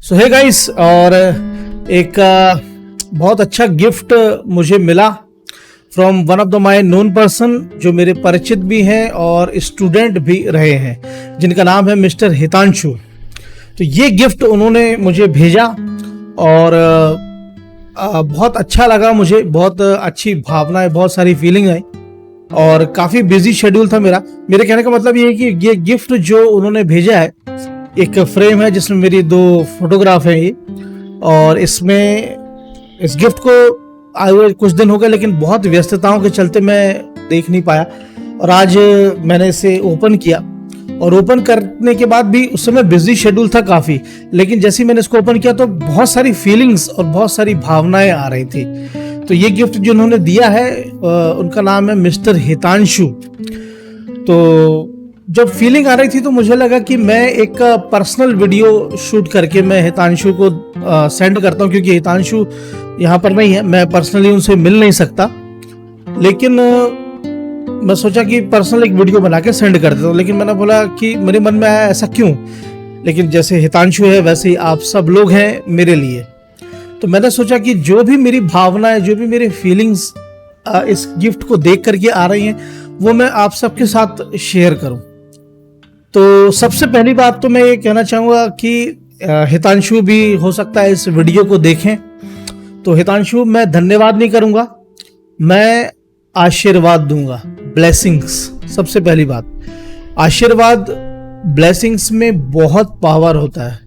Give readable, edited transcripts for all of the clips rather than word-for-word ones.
सो hey guys, और एक बहुत अच्छा गिफ्ट मुझे मिला from one of the my known person, जो मेरे परिचित भी हैं और स्टूडेंट भी रहे हैं, जिनका नाम है मिस्टर हितांशु। तो ये गिफ्ट उन्होंने मुझे भेजा और बहुत अच्छा लगा मुझे, बहुत अच्छी भावनाएं, बहुत सारी फीलिंग आई और काफ़ी बिजी शेड्यूल था मेरा। मेरे कहने का मतलब ये है कि ये गिफ्ट जो उन्होंने भेजा है, एक फ्रेम है जिसमें मेरी 2 फोटोग्राफ हैं ये, और इसमें इस गिफ्ट को आए कुछ दिन हो गए, लेकिन बहुत व्यस्तताओं के चलते मैं देख नहीं पाया। और आज मैंने इसे ओपन किया, और ओपन करने के बाद भी उस समय बिजी शेड्यूल था काफ़ी, लेकिन जैसे ही मैंने इसको ओपन किया तो बहुत सारी फीलिंग्स और बहुत सारी भावनाएं आ रही थी। तो ये गिफ्ट जो उन्होंने दिया है उनका नाम है मिस्टर हितांशु। तो जब फीलिंग आ रही थी तो मुझे लगा कि मैं एक पर्सनल वीडियो शूट करके मैं हितांशु को सेंड करता हूँ, क्योंकि हितांशु यहाँ पर नहीं है, मैं पर्सनली उनसे मिल नहीं सकता। लेकिन मैं सोचा कि पर्सनल एक वीडियो बना के सेंड कर देता हूँ, लेकिन मैंने बोला कि मेरे मन में आया ऐसा क्यों, लेकिन जैसे हितांशु है वैसे ही आप सब लोग हैं मेरे लिए। तो मैंने सोचा कि जो भी मेरी भावनाएं, जो भी मेरी फीलिंग्स इस गिफ्ट को देख करके आ रही हैं, वो मैं आप सबके साथ शेयर करूं। तो सबसे पहली बात तो मैं ये कहना चाहूँगा कि हितांशु भी हो सकता है इस वीडियो को देखें। तो हितांशु, मैं धन्यवाद नहीं करूँगा, मैं आशीर्वाद दूंगा, ब्लेसिंग्स। सबसे पहली बात, आशीर्वाद, ब्लेसिंग्स में बहुत पावर होता है,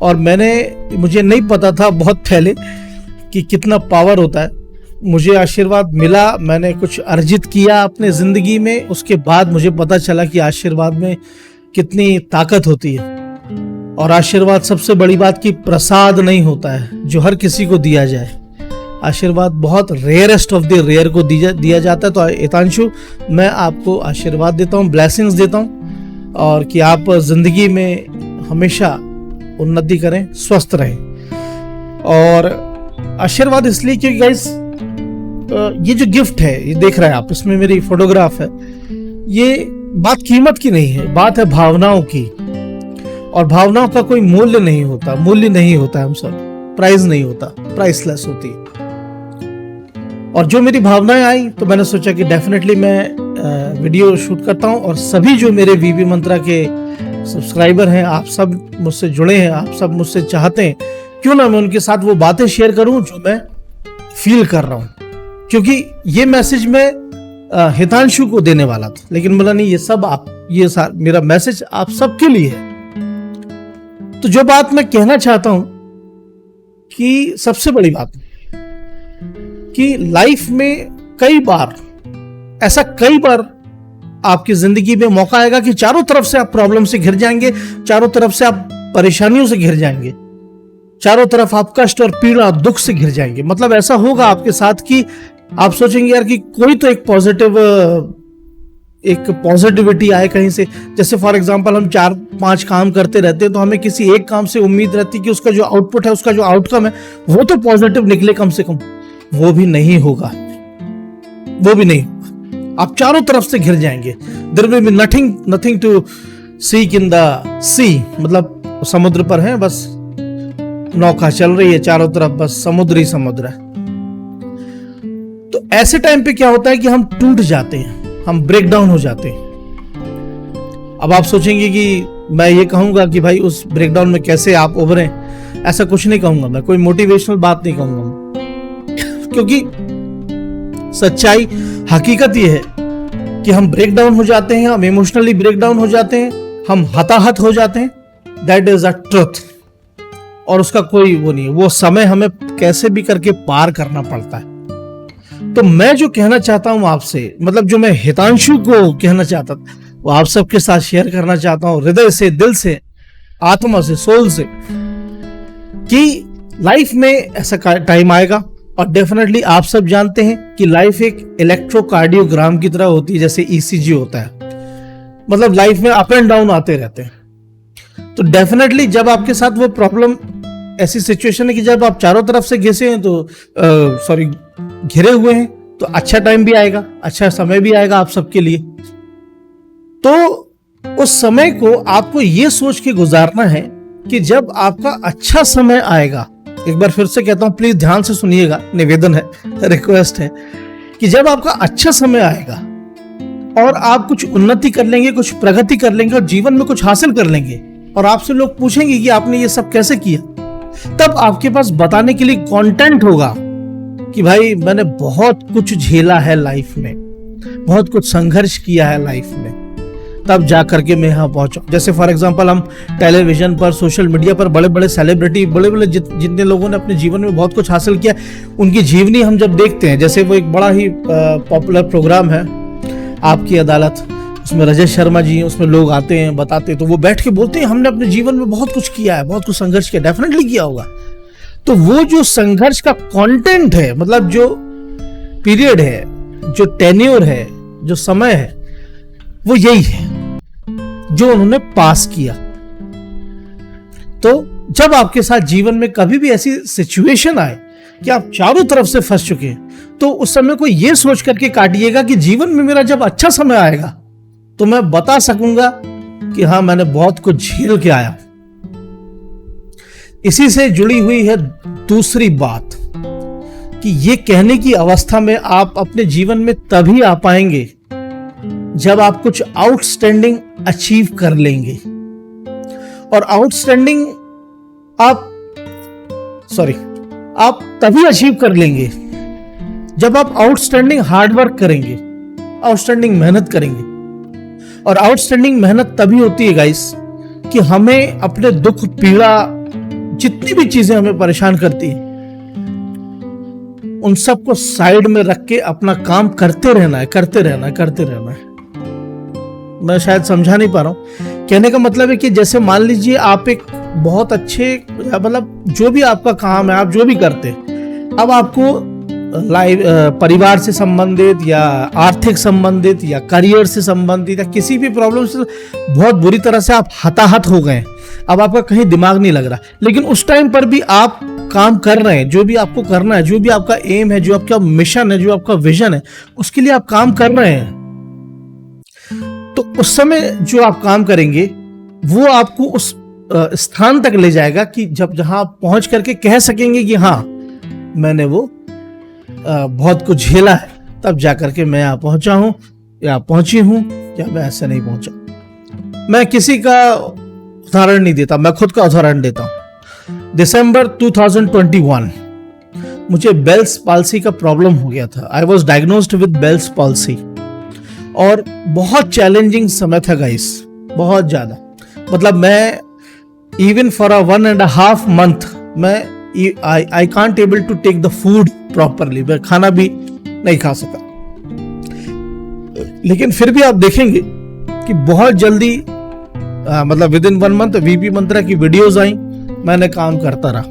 और मुझे नहीं पता था बहुत पहले कि कितना पावर होता है। मुझे आशीर्वाद मिला, मैंने कुछ अर्जित किया अपने ज़िंदगी में, उसके बाद मुझे पता चला कि आशीर्वाद में कितनी ताकत होती है। और आशीर्वाद, सबसे बड़ी बात कि प्रसाद नहीं होता है जो हर किसी को दिया जाए। आशीर्वाद बहुत रेयरेस्ट ऑफ द रेयर को दिया जाता है। तो हितांशु, मैं आपको आशीर्वाद देता हूँ, ब्लेसिंग्स देता हूँ, और कि आप ज़िंदगी में हमेशा उन्नति करें, स्वस्थ रहें। और आशीर्वाद इसलिए क्योंकि गाइस, ये जो गिफ्ट है, ये देख रहे हैं आप, इसमें मेरी फोटोग्राफ है। ये बात कीमत की नहीं है, बात है भावनाओं की, और भावनाओं का कोई मूल्य नहीं होता, मूल्य नहीं होता है, हम सब प्राइस नहीं होता, प्राइसलेस होती। और जो मेरी भावनाएं आई तो मैंने सोचा कि डेफिनेटली मैं वीडियो शूट करता हूं, और सभी जो मेरे वीवी मंत्रा के सब्सक्राइबर हैं, आप सब मुझसे जुड़े हैं, आप सब मुझसे चाहते हैं क्यों ना मैं उनके साथ वो बातें शेयर करूं जो मैं फील कर रहा हूं। क्योंकि ये मैसेज मैं हितांशु को देने वाला था, लेकिन बोला नहीं, ये सब मेरा मैसेज आप सबके लिए है। तो जो बात मैं कहना चाहता हूं कि सबसे बड़ी बात कि लाइफ में कई बार आपकी जिंदगी में मौका आएगा कि चारों तरफ से आप प्रॉब्लम से घिर जाएंगे, चारों तरफ से आप परेशानियों से घिर जाएंगे, चारों तरफ आप कष्ट और पीड़ा, दुख से घिर जाएंगे। मतलब ऐसा होगा आपके साथ कि आप सोचेंगे यार कि कोई तो एक पॉजिटिविटी आए कहीं से। जैसे फॉर एग्जांपल, हम 4-5 काम करते रहते हैं, तो हमें किसी एक काम से उम्मीद रहती है कि उसका जो आउटपुट है, उसका जो आउटकम है, वो तो पॉजिटिव निकले कम से कम। वो भी नहीं होगा, वो भी नहीं होगा। आप चारों तरफ से घिर जाएंगे। There will be nothing to seek in the sea, मतलब समुद्र पर है, बस नौका चल रही है, चारों तरफ बस समुद्र ही समुद्र है। तो ऐसे टाइम पे क्या होता है कि हम टूट जाते हैं, हम ब्रेक डाउन हो जाते हैं। अब आप सोचेंगे कि मैं ये कहूंगा कि भाई उस ब्रेक डाउन में कैसे आप उभरें, ऐसा कुछ नहीं कहूंगा मैं, कोई मोटिवेशनल बात नहीं कहूंगा, क्योंकि सच्चाई, हकीकत ये है कि हम ब्रेक डाउन हो जाते हैं, हम इमोशनली ब्रेक डाउन हो जाते हैं, हम हताहत हो जाते हैं। दैट इज अ ट्रुथ, और उसका कोई वो नहीं है। वो समय हमें कैसे भी करके पार करना पड़ता है। तो मैं जो कहना चाहता हूं आपसे, मतलब जो मैं हितांशु को कहना चाहता था, वो आप सबके साथ शेयर करना चाहता हूं, हृदय से, दिल से, आत्मा से, सोल से, कि लाइफ में ऐसा टाइम आएगा। और डेफिनेटली आप सब जानते हैं कि लाइफ एक इलेक्ट्रोकार्डियोग्राम की तरह होती है, जैसे ईसीजी होता है। मतलब लाइफ में अप एंड डाउन आते रहते हैं। तो डेफिनेटली जब आपके साथ वो प्रॉब्लम, ऐसी सिचुएशन है कि जब आप चारों तरफ से घिरे हुए हैं, तो अच्छा टाइम भी आएगा, अच्छा समय भी आएगा आप सबके लिए। तो उस समय को आपको ये सोच के गुजारना है कि जब आपका अच्छा समय आएगा, एक बार फिर से कहता हूं, प्लीज ध्यान से सुनिएगा, निवेदन है, रिक्वेस्ट है, कि जब आपका अच्छा समय आएगा और आप कुछ उन्नति कर लेंगे, कुछ प्रगति कर लेंगे और जीवन में कुछ हासिल कर लेंगे और आपसे लोग पूछेंगे कि आपने ये सब कैसे किया, तब आपके पास बताने के लिए कंटेंट होगा कि भाई मैंने बहुत कुछ झेला है लाइफ में, बहुत कुछ संघर्ष किया है लाइफ में, तब जाकर के मैं यहाँ पहुंचा। जैसे फॉर एग्जांपल हम टेलीविजन पर, सोशल मीडिया पर बड़े बड़े सेलिब्रिटी, बड़े बड़े जितने लोगों ने अपने जीवन में बहुत कुछ हासिल किया, उनकी जीवनी हम जब देखते हैं, जैसे वो एक बड़ा ही पॉपुलर प्रोग्राम है आपकी अदालत, उसमें रजत शर्मा जी, उसमें लोग आते हैं, बताते हैं, तो वो बैठ के बोलते हैं हमने अपने जीवन में बहुत कुछ किया है, बहुत कुछ संघर्ष किया, डेफिनेटली किया होगा। तो वो जो संघर्ष का कंटेंट है, मतलब जो पीरियड है, जो टेन्योर है, जो समय है, वो यही है जो उन्होंने पास किया। तो जब आपके साथ जीवन में कभी भी ऐसी सिचुएशन आए कि आप चारों तरफ से फंस चुके हैं, तो उस समय को ये सोच करके काटिएगा कि जीवन में मेरा जब अच्छा समय आएगा तो मैं बता सकूंगा कि हाँ, मैंने बहुत कुछ झेल के आया। इसी से जुड़ी हुई है दूसरी बात कि ये कहने की अवस्था में आप अपने जीवन में तभी आ पाएंगे जब आप कुछ आउटस्टैंडिंग अचीव कर लेंगे। और आउटस्टैंडिंग आप तभी अचीव कर लेंगे जब आप आउटस्टैंडिंग हार्डवर्क करेंगे, आउटस्टैंडिंग मेहनत करेंगे। और आउटस्टैंडिंग मेहनत तभी होती है गाइस कि हमें अपने दुख, पीड़ा, जितनी भी चीजें हमें परेशान करती हैं, उन सबको साइड में रख के अपना काम करते रहना है। मैं शायद समझा नहीं पा रहा हूं। कहने का मतलब है कि जैसे मान लीजिए आप एक बहुत अच्छे, मतलब जो भी आपका काम है, आप जो भी करते हैं, अब आपको परिवार से संबंधित या आर्थिक संबंधित या करियर से संबंधित या किसी भी प्रॉब्लम से बहुत बुरी तरह से आप हताहत हो गए, अब आपका कहीं दिमाग नहीं लग रहा, लेकिन उस टाइम पर भी आप काम कर रहे हैं, जो भी आपको करना है, जो भी आपका एम है, जो आपका मिशन है, जो आपका विजन है, उसके लिए आप काम कर रहे हैं। तो उस समय जो आप काम करेंगे वो आपको उस स्थान तक ले जाएगा कि जहां आप पहुंच करके कह सकेंगे कि हाँ, मैंने वो बहुत कुछ झेला है, तब जाकर के मैं यहाँ पहुंचा हूं या पहुंची हूं, या मैं ऐसे नहीं पहुंचा। मैं किसी का उदाहरण नहीं देता, मैं खुद का उदाहरण देता हूं। दिसंबर 2021 मुझे बेल्स पाल्सी का प्रॉब्लम हो गया था। I was diagnosed with Bell's palsy और बहुत चैलेंजिंग समय था गाइस, बहुत ज्यादा। मतलब मैं इवन फॉर a 1.5 month मैं I can't able to take the food properly, मैं खाना भी नहीं खा सका। लेकिन फिर भी आप देखेंगे कि बहुत जल्दी मतलब विद इन 1 month वीपी मंत्रा की वीडियोस आई, मैंने काम करता रहा,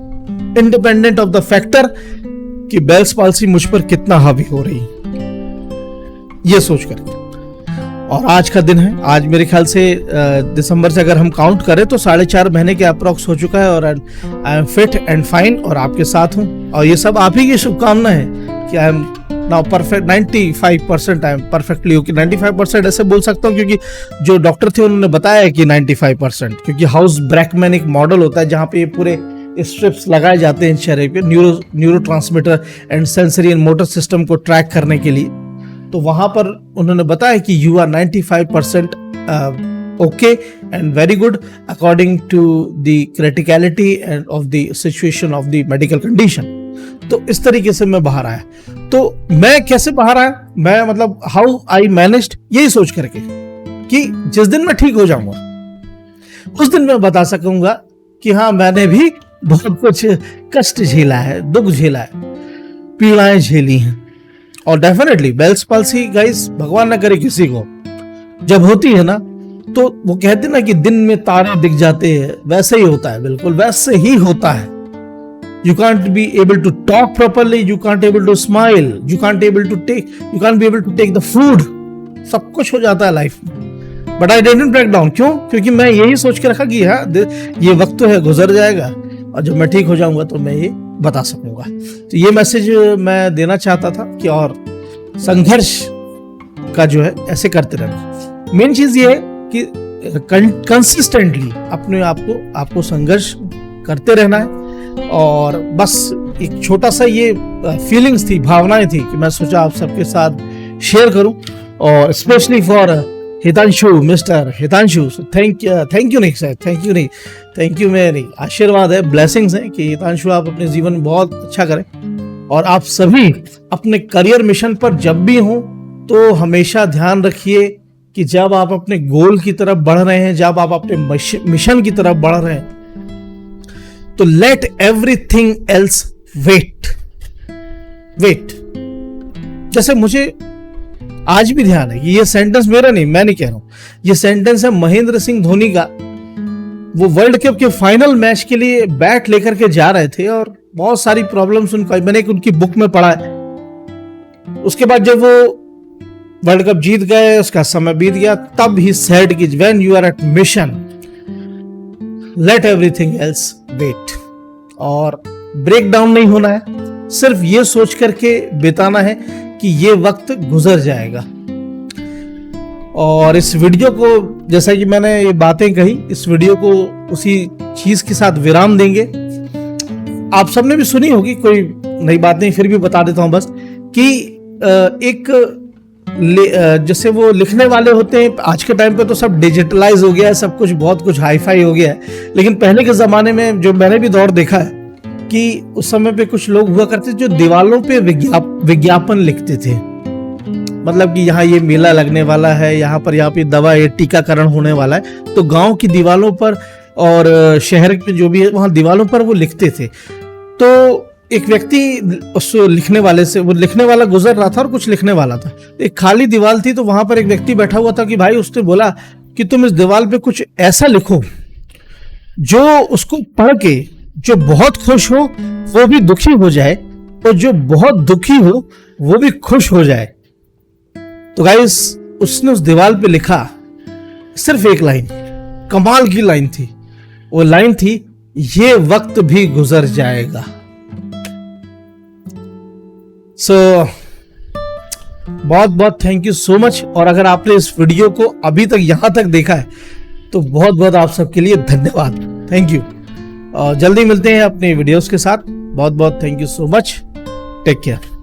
इंडिपेंडेंट ऑफ द फैक्टर कि बेल्स पाल्सी मुझ पर कितना हावी हो रही, ये सोच करके। और आज का दिन है, आज मेरे ख्याल से दिसंबर से अगर हम काउंट करें तो 4.5 महीने के अप्रॉक्स हो चुका है और I am fit and fine और आपके साथ हूं। और ये सब आप ही की शुभकामना है कि I am now perfect 95%, I am perfectly okay. 95% ऐसे बोल सकता हूँ क्योंकि जो डॉक्टर थे उन्होंने बताया कि 95%, क्योंकि हाउस ब्रैकमैन एक मॉडल होता है जहाँ पे ये पूरे स्ट्रिप्स लगाए जाते हैं चेहरे पे neurotransmitter and sensory and motor system को ट्रैक करने के लिए। तो वहां पर उन्होंने बताया कि you are 95% okay and very good according to the criticality and of the situation of the medical condition. तो इस तरीके से मैं बाहर आया। तो मैं कैसे बाहर आया, मैं मतलब हाउ आई मैनेज्ड, यही सोच करके कि जिस दिन मैं ठीक हो जाऊंगा उस दिन मैं बता सकूंगा कि हाँ, मैंने भी बहुत कुछ कष्ट झेला है, दुख झेला है, पीड़ाएं झेली हैं। और डेफिनेटली बेल्स पाल्सी गाइस, भगवान ना करे किसी को, जब होती है ना तो वो कहते ना कि दिन में तारे दिख जाते हैं, वैसे ही होता है, बिल्कुल वैसे ही होता है। You can't be able to talk properly, you can't able to smile, you can't be able to take the food, सब कुछ हो जाता है लाइफ में। But I didn't break down, क्यों? क्योंकि मैं यही सोच के रखा कि हाँ, ये वक्त तो है, गुजर जाएगा और जब मैं ठीक हो जाऊंगा तो मैं ये बता सकूंगा। तो ये मैसेज मैं देना चाहता था कि और संघर्ष का जो है ऐसे करते रहना। मेन चीज ये है कि कंसिस्टेंटली अपने आपको संघर्ष करते रहना है। और बस एक छोटा सा ये फीलिंग्स थी, भावनाएं थी कि मैं सोचा आप सबके साथ शेयर करूं, और specially for Hitanshu, mister Hitanshu. Thank you नहीं सर, थैंक यू में नहीं, आशीर्वाद है, ब्लेसिंग्स हैं कि हितांशु आप अपने जीवन में बहुत अच्छा करें। और आप सभी अपने करियर मिशन पर जब भी हों तो हमेशा ध्यान रखिए कि जब आप अपने गोल की तरफ बढ़ रहे हैं, जब आप अपने मिशन की तरफ बढ़ रहे हैं, तो लेट एवरीथिंग एल्स वेट। जैसे मुझे आज भी ध्यान है कि ये सेंटेंस मेरा नहीं, मैं नहीं कह रहा हूं, ये सेंटेंस है महेंद्र सिंह धोनी का। वो वर्ल्ड कप के फाइनल मैच के लिए बैट लेकर के जा रहे थे और बहुत सारी प्रॉब्लम्स मैंने उनकी बुक में पढ़ा है। उसके बाद जब वो वर्ल्ड कप जीत गए, उसका समय बीत गया, तब ही सेड कि when you are at mission let everything else wait. और ब्रेक डाउन नहीं होना है, सिर्फ ये सोच करके बिताना है कि ये वक्त गुजर जाएगा। और इस वीडियो को, जैसा कि मैंने ये बातें कही, इस वीडियो को उसी चीज के साथ विराम देंगे। आप सबने भी सुनी होगी, कोई नई बात नहीं, फिर भी बता देता हूं बस कि एक जैसे वो लिखने वाले होते हैं, आज के टाइम पे तो सब डिजिटलाइज हो गया है, सब कुछ बहुत कुछ हाईफाई हो गया है, लेकिन पहले के जमाने में जो मैंने भी दौर देखा है कि उस समय पे कुछ लोग हुआ करते जो दीवालों पे विज्ञापन लिखते थे। मतलब कि यहाँ ये मेला लगने वाला है, यहाँ पे दवा, ये टीकाकरण होने वाला है, तो गांव की दीवालों पर और शहर में जो भी है वहां दीवालों पर वो लिखते थे। तो एक व्यक्ति उस लिखने वाला गुजर रहा था और कुछ लिखने वाला था, एक खाली दीवार थी, तो वहां पर एक व्यक्ति बैठा हुआ था कि भाई, उसने बोला कि तुम इस दीवार पे कुछ ऐसा लिखो जो उसको पढ़ के जो बहुत खुश हो वो भी दुखी हो जाए, और जो बहुत दुखी हो वो भी खुश हो जाए। तो गाइस, उसने उस दीवार पे लिखा सिर्फ एक लाइन, कमाल की लाइन थी। वो लाइन थी, ये वक्त भी गुजर जाएगा। बहुत बहुत थैंक यू सो मच। और अगर आपने इस वीडियो को अभी तक यहां तक देखा है तो बहुत बहुत आप सबके लिए धन्यवाद, थैंक यू। और जल्दी मिलते हैं अपने वीडियोस के साथ। बहुत बहुत thank you so much, take care.